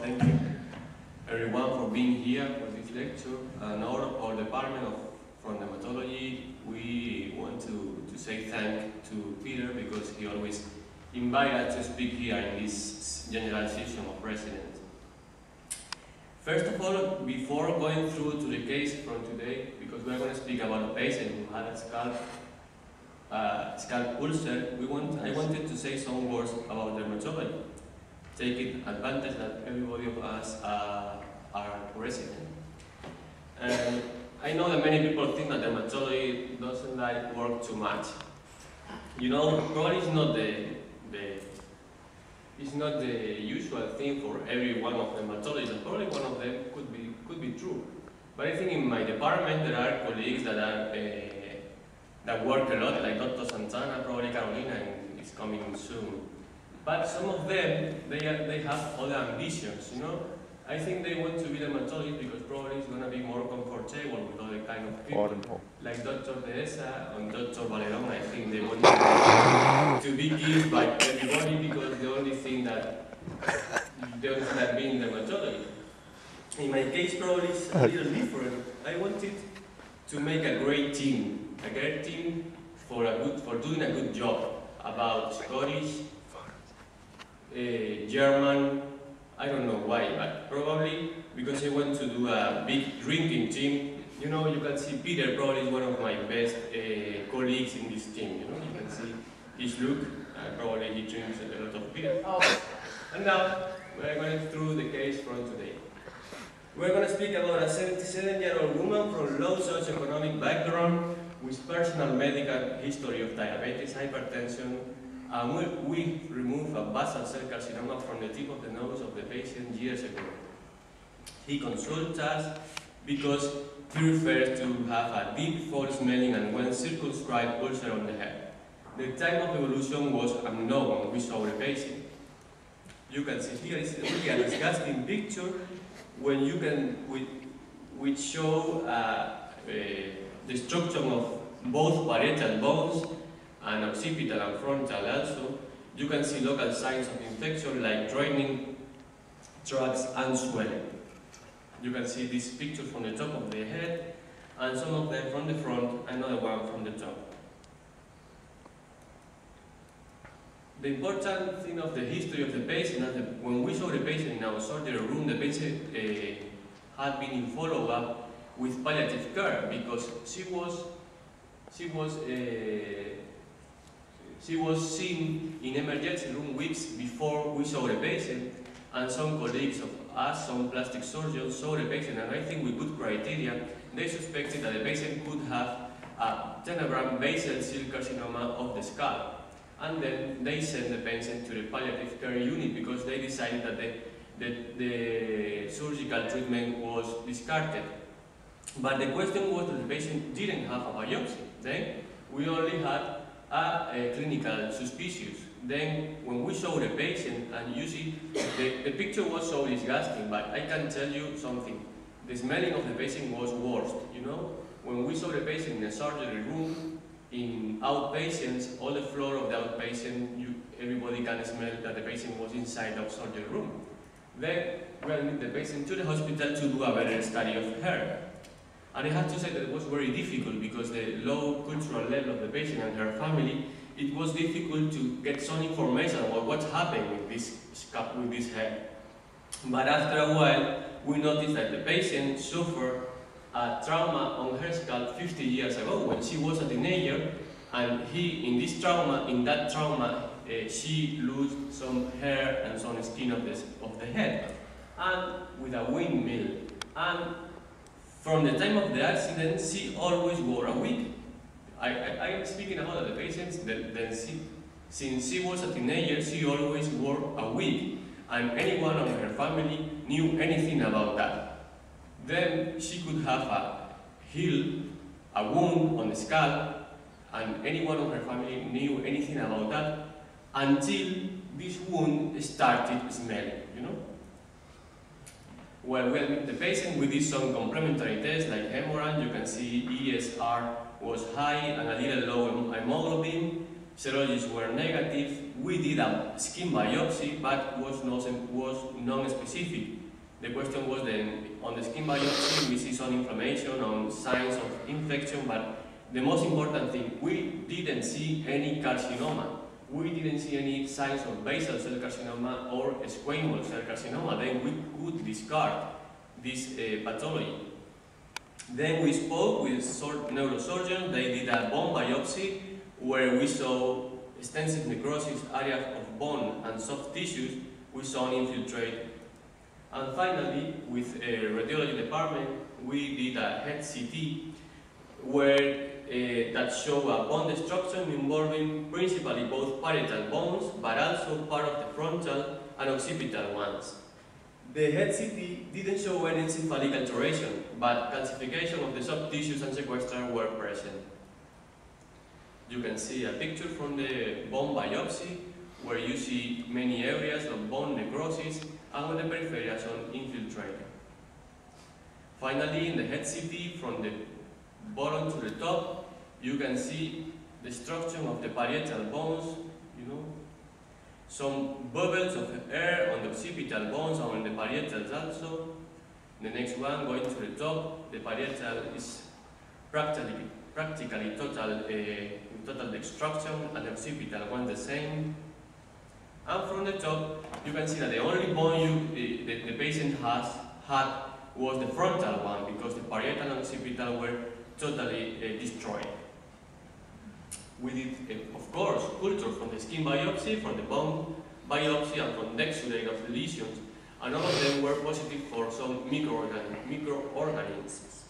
thank you everyone for being here for this lecture. And our department from dermatology, we want to say thank to Peter because he always invited us to speak here in this general session of residents. First of all, before going through to the case from today, because we're going to speak about a patient who had a scalp ulcer, I wanted to say some words about dermatology, taking advantage that everybody of us are resident. And I know that many people think that dermatology doesn't like work too much. You know, probably it's not the usual thing for every one of dermatologists, and probably one of them could be true. But I think in my department there are colleagues that work a lot, like Dr. Santana, probably Carolina is coming soon. But some of them, they have other ambitions, you know. I think they want to be dermatologists because probably it's going to be more comfortable with other kind of people. Like Dr. Dehesa and Dr. Valerón, I think they want to be kissed by everybody because the only thing that they don't like being dermatology. In my case, probably it's a little different. I wanted to make a great team for doing a good job about Scottish, German. I don't know why, but probably because I want to do a big drinking team. You know, you can see Peter probably is one of my best colleagues in this team. You know, you can see his look. Probably he drinks a lot of beer. And now we're going through the case from today. We're going to speak about a 77-year-old woman from low socioeconomic background with personal medical history of diabetes, hypertension, and we remove a basal cell carcinoma from the tip of the nose of the patient years ago. He consulted us because he refers to have a deep, foul-smelling and well-circumscribed ulcer on the head. The time of evolution was unknown when we saw the patient. You can see here is really a disgusting picture when you can, which show the structure of both parietal bones and occipital and frontal also. You can see local signs of infection like draining tracts and swelling. You can see this picture from the top of the head and some of them from the front, another one from the top. The important thing of the history of the patient is that when we saw the patient in our surgery room, the patient had been in follow-up with palliative care because she was seen in emergency room weeks before we saw the patient, and some colleagues of us, some plastic surgeons, saw the patient, and I think with good criteria, they suspected that the patient could have a tenebrant basal cell carcinoma of the scalp. And then they sent the patient to the palliative care unit because they decided that the surgical treatment was discarded. But the question was that the patient didn't have a biopsy. Then we only had a clinical suspicious. Then when we saw the patient, and you see, the picture was so disgusting, but I can tell you something. The smelling of the patient was worse, you know? When we saw the patient in a surgery room, in outpatients, all the floor of the outpatient, everybody can smell that the patient was inside the surgery room. Then we admit the patient to the hospital to do a better study of her. And I have to say that it was very difficult because the low cultural level of the patient and her family, it was difficult to get some information about what's happening with this head. But after a while, we noticed that the patient suffered a trauma on her scalp 50 years ago when she was a teenager, and in that trauma, she lost some hair and some skin of the head, and with a windmill. And from the time of the accident, she always wore a wig. I am speaking about the patients since she was a teenager, she always wore a wig, and anyone in her family knew anything about that. Then she could have a wound on the scalp, and anyone in her family knew anything about that until this wound started smelling, you know? Well, we admit the patient, we did some complementary tests like hemorrhage. You can see ESR was high and a little low hemoglobin. Serologies were negative. We did a skin biopsy, but was non-specific specific. The question was then, on the skin biopsy, we see some inflammation, on signs of infection, but the most important thing, we didn't see any carcinoma. We didn't see any signs of basal cell carcinoma or squamous cell carcinoma. Then we could discard this pathology. Then we spoke with neurosurgeons. They did a bone biopsy where we saw extensive necrosis, areas of bone and soft tissues. We saw infiltrate. And finally, with a radiology department, we did a head CT where that showed a bone destruction involving principally both parietal bones, but also part of the frontal and occipital ones. The head CT didn't show any cephalic alteration, but calcification of the soft tissues and sequestra were present. You can see a picture from the bone biopsy where you see many areas of bone necrosis and on the periphery some infiltrate. Finally, in the head CT, from the bottom to the top, you can see destruction of the parietal bones, some bubbles of air on the occipital bones and on the parietals also. The next one, going to the top, the parietal is practically total destruction, and the occipital one the same. And from the top, you can see that the only bone the patient had was the frontal one, because the parietal and occipital were totally destroyed. We did, of course, culture from the skin biopsy, from the bone biopsy, and from the exudate of lesions, and all of them were positive for some microorganisms.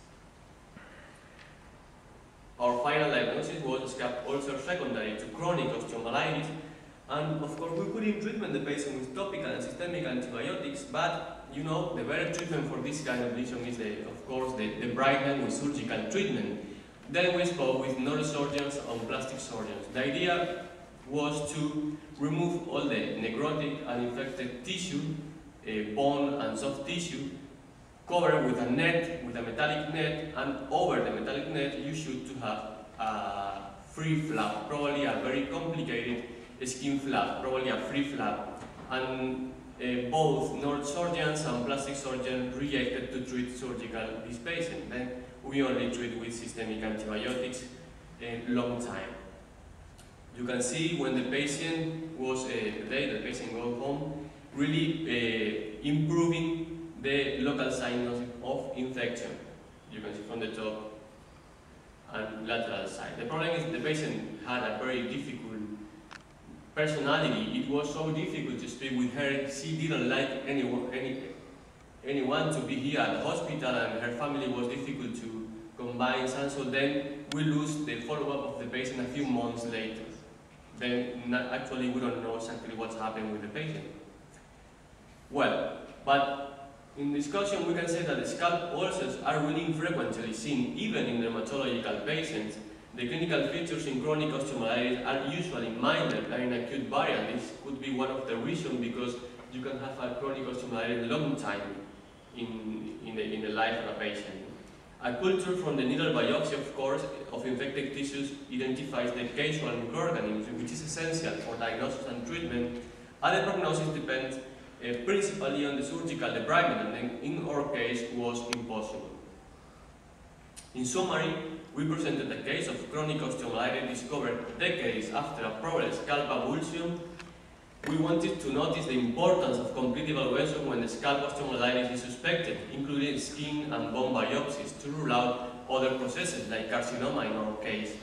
Our final diagnosis was scalp ulcer secondary to chronic osteomyelitis, and of course we couldn't treatment the patient with topical and systemic antibiotics, but the better treatment for this kind of lesion is, of course, the debridement with surgical treatment. Then we spoke with neurosurgeons and plastic surgeons. The idea was to remove all the necrotic and infected tissue, bone and soft tissue, cover with a net, with a metallic net, and over the metallic net you should to have a free flap, probably a very complicated skin flap, probably a free flap. And both neurosurgeons and plastic surgeons rejected to treat surgical this patient. Then we only treat with systemic antibiotics a long time. You can see when the patient was, the day the patient go home, really improving the local signs of infection. You can see from the top and lateral side. The problem is the patient had a very difficult personality. It was so difficult to speak with her. She didn't like anyone to be here at the hospital, and her family was difficult to combine. And so then we lose the follow-up of the patient a few months later. Then actually we don't know exactly what's happened with the patient. Well, but in discussion we can say that the scalp ulcers are really infrequently seen even in dermatological patients. The clinical features in chronic osteomyelitis are usually minor and in acute variant. This could be one of the reasons, because you can have a chronic osteomyelitis long time in the life of a patient. A culture from the needle biopsy, of course, of infected tissues identifies the casual microorganisms, which is essential for diagnosis and treatment, and the prognosis depends principally on the surgical debridement, and then in our case was impossible. In summary, we presented a case of chronic osteomyelitis discovered decades after a probable scalp avulsion. We wanted to notice the importance of complete evaluation when the scalp osteomyelitis is suspected, including skin and bone biopsies, to rule out other processes like carcinoma in our case.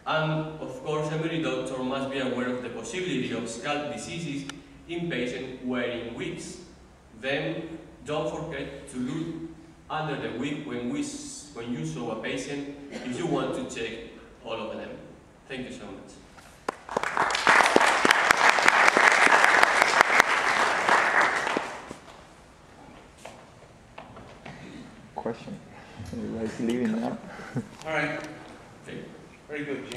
And of course, every doctor must be aware of the possibility of scalp diseases in patients wearing wigs. Then don't forget to look under the wig when you saw a patient, if you want to check all of them. Thank you so much. Question. Everybody's leaving now. All right. Okay. Very good, Jim.